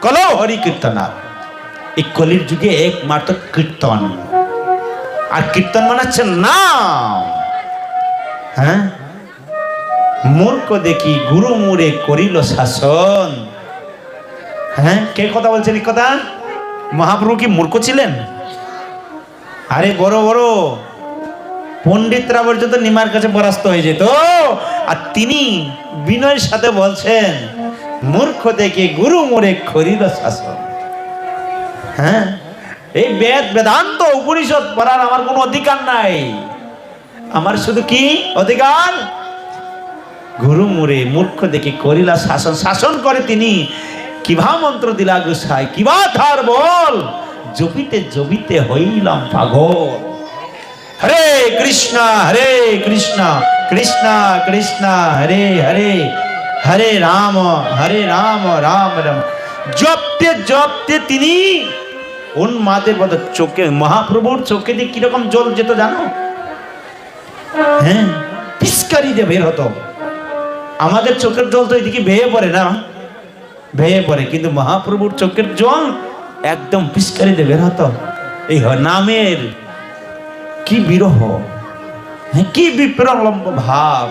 কলো হরি কীর্তনাথ। এই কলির যুগে একমাত্র কীর্তন, আর কীর্তন মানাচ্ছে নাম। হ্যাঁ, মূর্খ দেখি গুরু মুরে করিল শাসন। হ্যাঁ, কে কথা বলছেন এই কথা? মহাপ্রভু কি মূর্খ ছিলেন? আরে বড় বড় পণ্ডিতরা পর্যন্ত নিমার কাছে পরাস্ত হয়ে যেত, আর তিনি বিনয়ের সাথে বলছেন মূর্খ দেখে গুরু মোরে করিল শাসন। হ্যাঁ, এই বেদ বেদান্ত উপনিষদ পড়ার আমার কোনো অধিকার নাই। আমার শুধু কি অধিকার? গুরু মোরে মূর্খ দেখে করিলা শাসন। শাসন করে তিনি। কিভা মন্ত্র দিলা গোসাই, কিভা তার বল, জপিতে জপিতে হইলাম পাগল। হরে কৃষ্ণ কৃষ্ণ কৃষ্ণ হরে হরে, হরে রাম রাম রাম। জপতে জপতে তিনি উন্মাদের মতো চোখে, মহাপ্রভুর চোখে দিয়ে কিরকম জল যেত জানো? হ্যাঁ, পিস্কারি দিয়ে বের হতো। আমাদের চোখের জল তো এদিকে বেয়ে পড়ে না, বেয়ে পড়ে, কিন্তু মহাপ্রভুর চোখের জল একদম পিস্কারি দিয়ে বের হতো। এই নামের কি বিরহ, কি বিপ্রলম্ব ভাব।